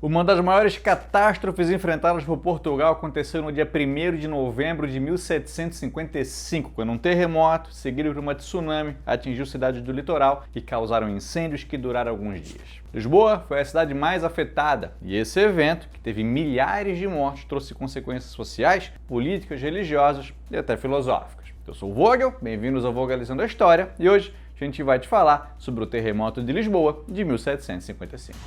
Uma das maiores catástrofes enfrentadas por Portugal aconteceu no dia 1º de novembro de 1755, quando um terremoto, seguido por uma tsunami, atingiu cidades do litoral e causaram incêndios que duraram alguns dias. Lisboa foi a cidade mais afetada, e esse evento, que teve milhares de mortes, trouxe consequências sociais, políticas, religiosas e até filosóficas. Eu sou o Vogel, bem-vindos ao Vogalizando a História, e hoje a gente vai te falar sobre o terremoto de Lisboa de 1755.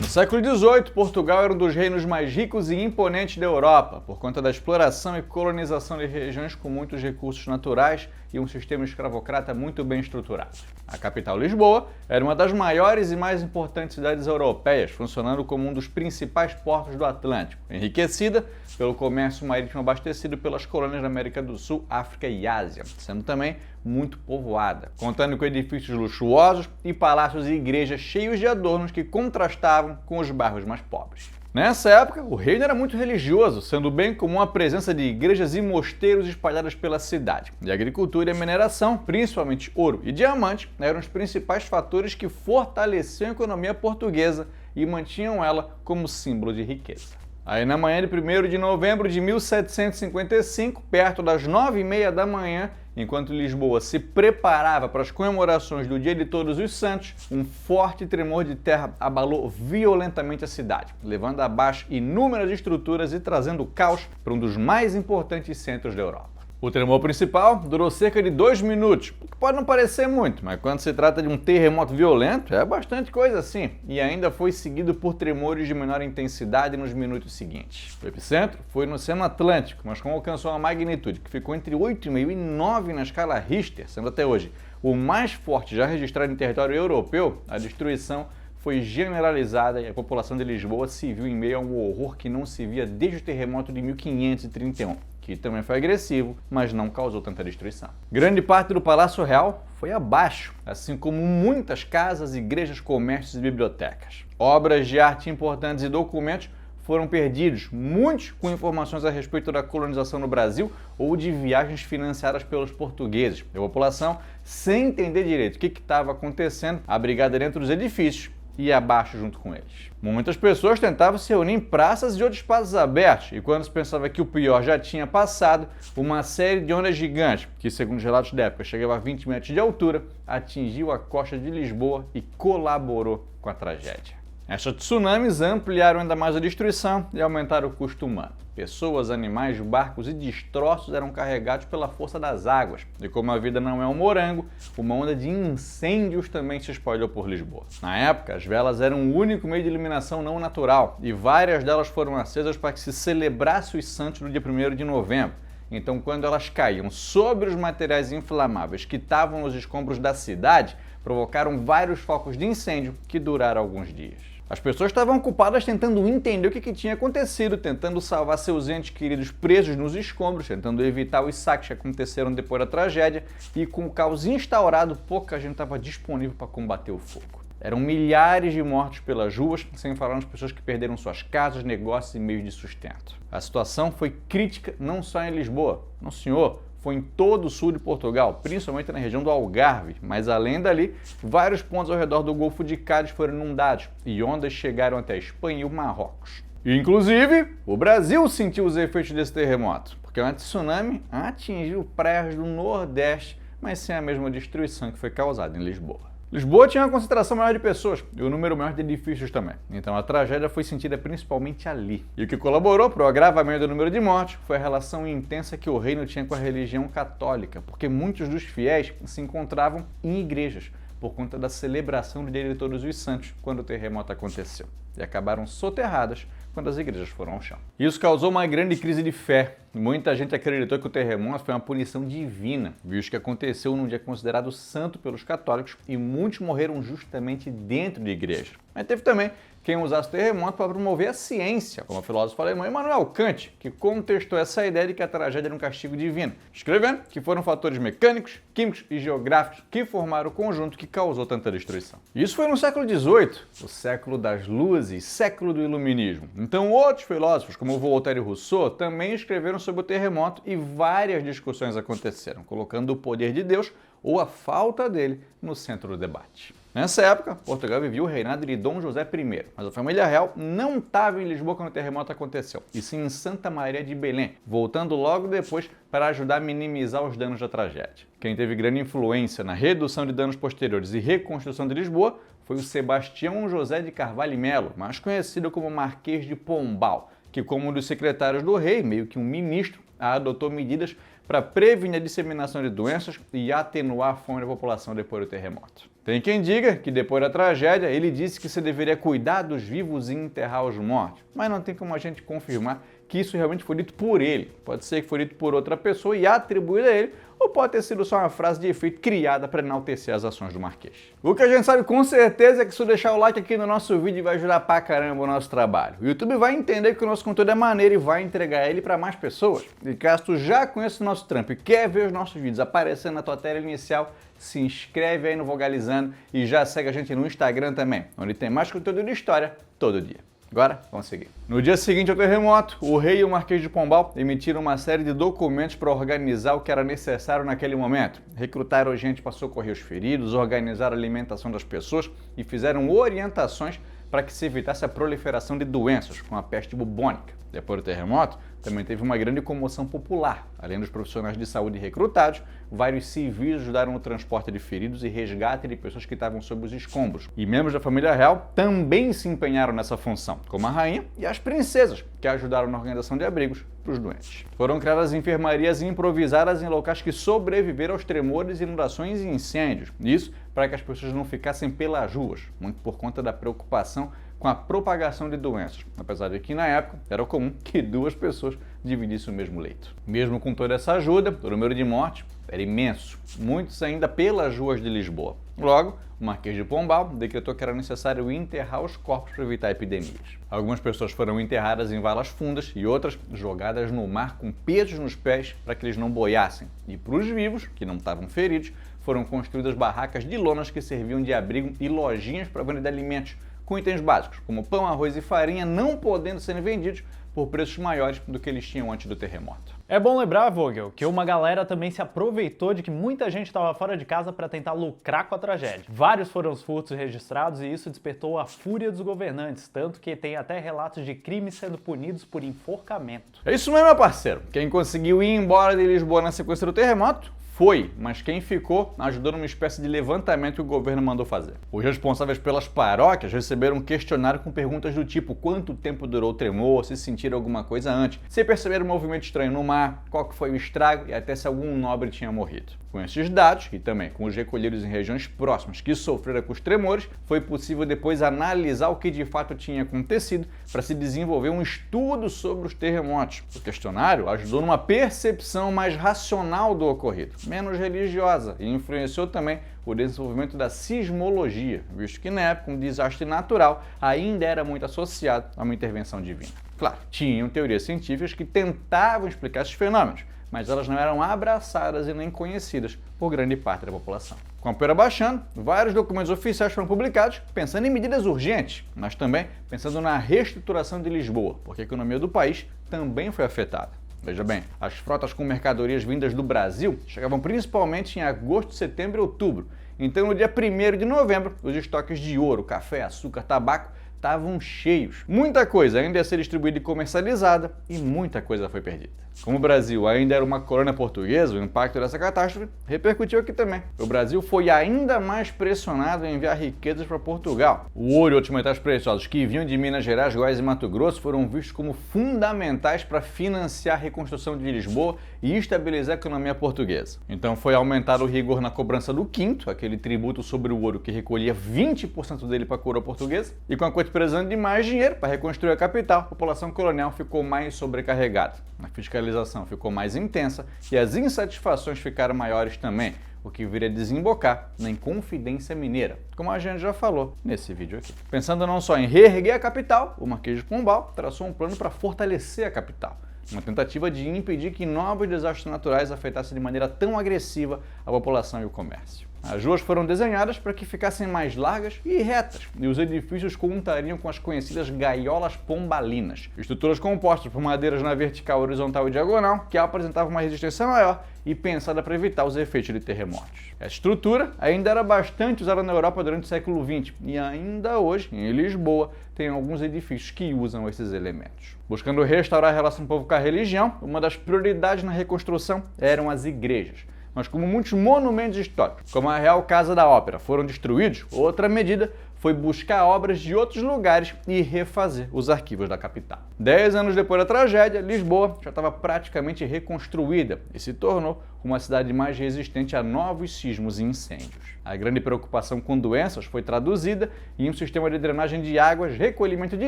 No século XVIII, Portugal era um dos reinos mais ricos e imponentes da Europa, por conta da exploração e colonização de regiões com muitos recursos naturais e um sistema escravocrata muito bem estruturado. A capital, Lisboa, era uma das maiores e mais importantes cidades europeias, funcionando como um dos principais portos do Atlântico, enriquecida pelo comércio marítimo abastecido pelas colônias da América do Sul, África e Ásia, sendo também muito povoada, contando com edifícios luxuosos e palácios e igrejas cheios de adornos que contrastavam com os bairros mais pobres. Nessa época, o reino era muito religioso, sendo bem comum a presença de igrejas e mosteiros espalhadas pela cidade. E a agricultura e a mineração, principalmente ouro e diamante, eram os principais fatores que fortaleciam a economia portuguesa e mantinham ela como símbolo de riqueza. Aí na manhã de 1º de novembro de 1755, perto das 9h30 da manhã, enquanto Lisboa se preparava para as comemorações do Dia de Todos os Santos, um forte tremor de terra abalou violentamente a cidade, levando abaixo inúmeras estruturas e trazendo caos para um dos mais importantes centros da Europa. O tremor principal durou cerca de 2 minutos, o que pode não parecer muito, mas quando se trata de um terremoto violento, é bastante coisa assim, e ainda foi seguido por tremores de menor intensidade nos minutos seguintes. O epicentro foi no Oceano Atlântico, mas como alcançou uma magnitude que ficou entre 8,5 e 9 na escala Richter, sendo até hoje o mais forte já registrado em território europeu, a destruição foi generalizada e a população de Lisboa se viu em meio a um horror que não se via desde o terremoto de 1531. Que também foi agressivo, mas não causou tanta destruição. Grande parte do Palácio Real foi abaixo, assim como muitas casas, igrejas, comércios e bibliotecas. Obras de arte importantes e documentos foram perdidos, muitos com informações a respeito da colonização no Brasil ou de viagens financiadas pelos portugueses. A população, sem entender direito o que estava acontecendo, abrigada dentro dos edifícios, e abaixo junto com eles. Muitas pessoas tentavam se reunir em praças e outros espaços abertos, e quando se pensava que o pior já tinha passado, uma série de ondas gigantes, que segundo os relatos da época chegava a 20 metros de altura, atingiu a costa de Lisboa e colaborou com a tragédia. Essas tsunamis ampliaram ainda mais a destruição e aumentaram o custo humano. Pessoas, animais, barcos e destroços eram carregados pela força das águas. E como a vida não é um morango, uma onda de incêndios também se espalhou por Lisboa. Na época, as velas eram o único meio de iluminação não natural e várias delas foram acesas para que se celebrasse os santos no dia 1º de novembro. Então, quando elas caíam sobre os materiais inflamáveis que estavam nos escombros da cidade, provocaram vários focos de incêndio que duraram alguns dias. As pessoas estavam ocupadas tentando entender o que tinha acontecido, tentando salvar seus entes queridos presos nos escombros, tentando evitar os saques que aconteceram depois da tragédia, e com o caos instaurado, pouca gente estava disponível para combater o fogo. Eram milhares de mortos pelas ruas, sem falar nas pessoas que perderam suas casas, negócios e meios de sustento. A situação foi crítica não só em Lisboa, não senhor, foi em todo o sul de Portugal, principalmente na região do Algarve, mas além dali, vários pontos ao redor do Golfo de Cádiz foram inundados e ondas chegaram até a Espanha e o Marrocos. Inclusive, o Brasil sentiu os efeitos desse terremoto, porque uma tsunami atingiu praias do Nordeste, mas sem a mesma destruição que foi causada em Lisboa. Lisboa tinha uma concentração maior de pessoas e um número maior de edifícios também, então a tragédia foi sentida principalmente ali. E o que colaborou para o agravamento do número de mortes foi a relação intensa que o reino tinha com a religião católica, porque muitos dos fiéis se encontravam em igrejas por conta da celebração do Dia de Todos os Santos quando o terremoto aconteceu, e acabaram soterradas quando as igrejas foram ao chão. Isso causou uma grande crise de fé. Muita gente acreditou que o terremoto foi uma punição divina, visto que aconteceu num dia considerado santo pelos católicos e muitos morreram justamente dentro de igrejas. Mas teve também quem usasse o terremoto para promover a ciência, como o filósofo alemão Immanuel Kant, que contestou essa ideia de que a tragédia era um castigo divino, escrevendo que foram fatores mecânicos, químicos e geográficos que formaram o conjunto que causou tanta destruição. Isso foi no século XVIII, o século das luzes, século do iluminismo. Então outros filósofos, como Voltaire e Rousseau, também escreveram sobre o terremoto e várias discussões aconteceram, colocando o poder de Deus ou a falta dele no centro do debate. Nessa época, Portugal vivia o reinado de Dom José I, mas a família real não estava em Lisboa quando o terremoto aconteceu, e sim em Santa Maria de Belém, voltando logo depois para ajudar a minimizar os danos da tragédia. Quem teve grande influência na redução de danos posteriores e reconstrução de Lisboa foi o Sebastião José de Carvalho e Melo, mais conhecido como Marquês de Pombal, que, como um dos secretários do rei, meio que um ministro, adotou medidas para prevenir a disseminação de doenças e atenuar a fome da população depois do terremoto. Tem quem diga que depois da tragédia ele disse que se deveria cuidar dos vivos e enterrar os mortos, mas não tem como a gente confirmar que isso realmente foi dito por ele. Pode ser que foi dito por outra pessoa e atribuído a ele, ou pode ter sido só uma frase de efeito criada para enaltecer as ações do Marquês. O que a gente sabe com certeza é que se eu deixar o like aqui no nosso vídeo vai ajudar pra caramba o nosso trabalho. O YouTube vai entender que o nosso conteúdo é maneiro e vai entregar ele para mais pessoas. E caso tu já conheça o nosso trampo e quer ver os nossos vídeos aparecendo na tua tela inicial, se inscreve aí no Vogalizando e já segue a gente no Instagram também, onde tem mais conteúdo de história todo dia. Agora, vamos seguir. No dia seguinte ao terremoto, o rei e o Marquês de Pombal emitiram uma série de documentos para organizar o que era necessário naquele momento. Recrutaram gente para socorrer os feridos, organizaram a alimentação das pessoas e fizeram orientações para que se evitasse a proliferação de doenças, como a peste bubônica. Depois do terremoto, também teve uma grande comoção popular. Além dos profissionais de saúde recrutados, vários civis ajudaram no transporte de feridos e resgate de pessoas que estavam sob os escombros. E membros da família real também se empenharam nessa função, como a rainha e as princesas, que ajudaram na organização de abrigos para os doentes. Foram criadas enfermarias improvisadas em locais que sobreviveram aos tremores, inundações e incêndios. Isso para que as pessoas não ficassem pelas ruas, muito por conta da preocupação com a propagação de doenças, apesar de que na época era comum que duas pessoas dividissem o mesmo leito. Mesmo com toda essa ajuda, o número de mortes era imenso, muitos ainda pelas ruas de Lisboa. Logo, o Marquês de Pombal decretou que era necessário enterrar os corpos para evitar epidemias. Algumas pessoas foram enterradas em valas fundas e outras jogadas no mar com pesos nos pés para que eles não boiassem. E para os vivos, que não estavam feridos, foram construídas barracas de lonas que serviam de abrigo e lojinhas para venda de alimentos, com itens básicos, como pão, arroz e farinha, não podendo serem vendidos por preços maiores do que eles tinham antes do terremoto. É bom lembrar, Vogel, que uma galera também se aproveitou de que muita gente estava fora de casa para tentar lucrar com a tragédia. Vários foram os furtos registrados e isso despertou a fúria dos governantes, tanto que tem até relatos de crimes sendo punidos por enforcamento. É isso mesmo, meu parceiro. Quem conseguiu ir embora de Lisboa na sequência do terremoto foi, mas quem ficou ajudou numa espécie de levantamento que o governo mandou fazer. Os responsáveis pelas paróquias receberam um questionário com perguntas do tipo quanto tempo durou o tremor, se sentiram alguma coisa antes, se perceberam um movimento estranho no mar, qual que foi o estrago e até se algum nobre tinha morrido. Com esses dados, e também com os recolhidos em regiões próximas que sofreram com os tremores, foi possível depois analisar o que de fato tinha acontecido para se desenvolver um estudo sobre os terremotos. O questionário ajudou numa percepção mais racional do ocorrido, menos religiosa, e influenciou também o desenvolvimento da sismologia, visto que na época um desastre natural ainda era muito associado a uma intervenção divina. Claro, tinham teorias científicas que tentavam explicar esses fenômenos, mas elas não eram abraçadas e nem conhecidas por grande parte da população. Com a poeira baixando, vários documentos oficiais foram publicados pensando em medidas urgentes, mas também pensando na reestruturação de Lisboa, porque a economia do país também foi afetada. Veja bem, as frotas com mercadorias vindas do Brasil chegavam principalmente em agosto, setembro e outubro. Então, no dia 1º de novembro, os estoques de ouro, café, açúcar, tabaco estavam cheios. Muita coisa ainda ia ser distribuída e comercializada e muita coisa foi perdida. Como o Brasil ainda era uma colônia portuguesa, o impacto dessa catástrofe repercutiu aqui também. O Brasil foi ainda mais pressionado em enviar riquezas para Portugal. O ouro e outros metais preciosos que vinham de Minas Gerais, Goiás e Mato Grosso foram vistos como fundamentais para financiar a reconstrução de Lisboa e estabilizar a economia portuguesa. Então foi aumentado o rigor na cobrança do quinto, aquele tributo sobre o ouro que recolhia 20% dele para a coroa portuguesa, e com a corte precisando de mais dinheiro para reconstruir a capital, a população colonial ficou mais sobrecarregada. A fiscalização ficou mais intensa e as insatisfações ficaram maiores também, o que viria a desembocar na Inconfidência Mineira, como a gente já falou nesse vídeo aqui. Pensando não só em reerguer a capital, o Marquês de Pombal traçou um plano para fortalecer a capital, uma tentativa de impedir que novos desastres naturais afetassem de maneira tão agressiva a população e o comércio. As ruas foram desenhadas para que ficassem mais largas e retas, e os edifícios contariam com as conhecidas gaiolas pombalinas, estruturas compostas por madeiras na vertical, horizontal e diagonal, que apresentavam uma resistência maior e pensada para evitar os efeitos de terremotos. Essa estrutura ainda era bastante usada na Europa durante o século XX, e ainda hoje, em Lisboa, tem alguns edifícios que usam esses elementos. Buscando restaurar a relação do povo com a religião, uma das prioridades na reconstrução eram as igrejas. Mas como muitos monumentos históricos, como a Real Casa da Ópera, foram destruídos, outra medida foi buscar obras de outros lugares e refazer os arquivos da capital. 10 anos depois da tragédia, Lisboa já estava praticamente reconstruída e se tornou uma cidade mais resistente a novos sismos e incêndios. A grande preocupação com doenças foi traduzida em um sistema de drenagem de águas, recolhimento de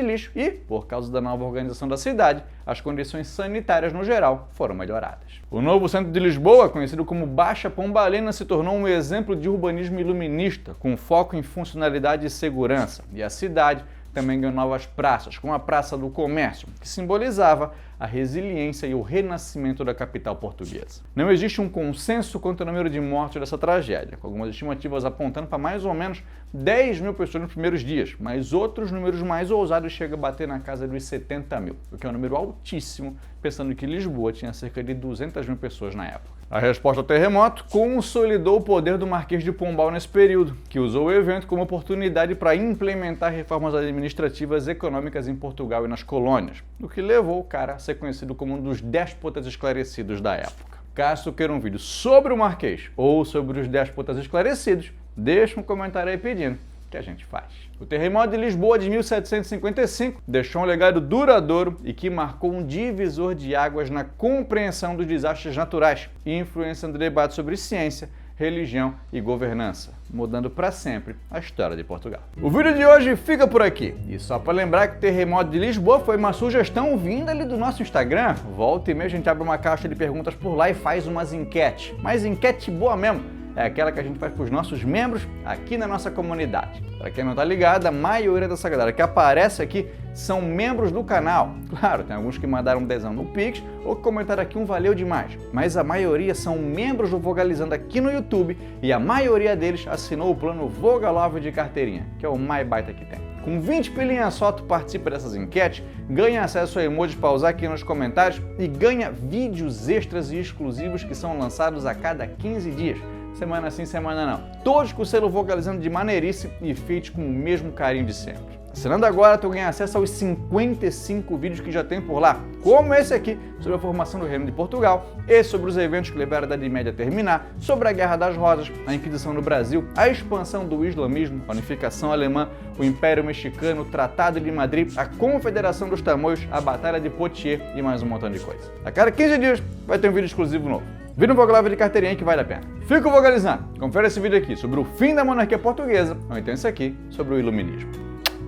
lixo e, por causa da nova organização da cidade, as condições sanitárias no geral foram melhoradas. O novo centro de Lisboa, conhecido como Baixa Pombalina, se tornou um exemplo de urbanismo iluminista, com foco em funcionalidade e segurança, e a cidade também ganhou novas praças, como a Praça do Comércio, que simbolizava a resiliência e o renascimento da capital portuguesa. Não existe um consenso quanto ao número de mortes dessa tragédia, com algumas estimativas apontando para mais ou menos 10 mil pessoas nos primeiros dias, mas outros números mais ousados chegam a bater na casa dos 70 mil, o que é um número altíssimo, pensando que Lisboa tinha cerca de 200 mil pessoas na época. A resposta ao terremoto consolidou o poder do Marquês de Pombal nesse período, que usou o evento como oportunidade para implementar reformas administrativas e econômicas em Portugal e nas colônias, o que levou o cara a ser conhecido como um dos déspotas esclarecidos da época. Caso queira um vídeo sobre o Marquês ou sobre os déspotas esclarecidos, deixa um comentário aí pedindo, que a gente faz. O terremoto de Lisboa de 1755 deixou um legado duradouro e que marcou um divisor de águas na compreensão dos desastres naturais, influenciando o debate sobre ciência, religião e governança, mudando para sempre a história de Portugal. O vídeo de hoje fica por aqui. E só para lembrar que o terremoto de Lisboa foi uma sugestão vinda ali do nosso Instagram. Volta e meia a gente abre uma caixa de perguntas por lá e faz umas enquetes. Mas enquete boa mesmo. É aquela que a gente faz para os nossos membros aqui na nossa comunidade. Para quem não tá ligado, a maioria dessa galera que aparece aqui são membros do canal. Claro, tem alguns que mandaram um dezão no Pix ou que comentaram aqui um valeu demais. Mas a maioria são membros do Vogalizando aqui no YouTube e a maioria deles assinou o plano Vogalove de carteirinha, que é o mais baita que tem. Com 20 pilinhas só, tu participa dessas enquetes, ganha acesso a emojis para usar aqui nos comentários e ganha vídeos extras e exclusivos que são lançados a cada 15 dias. Semana sim, semana não. Todos com o selo Vogalizando de maneirice e feitos com o mesmo carinho de sempre. Assinando agora, tu ganha acesso aos 55 vídeos que já tem por lá, como esse aqui, sobre a formação do Reino de Portugal, e sobre os eventos que levaram a Idade Média a terminar, sobre a Guerra das Rosas, a Inquisição no Brasil, a expansão do islamismo, a unificação alemã, o Império Mexicano, o Tratado de Madrid, a Confederação dos Tamoios, a Batalha de Poitiers e mais um montão de coisa. A cada 15 dias vai ter um vídeo exclusivo novo. Vira um Vogalove de carteirinha que vale a pena. Fica vogalizando. Confere esse vídeo aqui sobre o fim da monarquia portuguesa, ou então esse aqui sobre o iluminismo.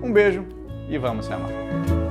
Um beijo e vamos se amar.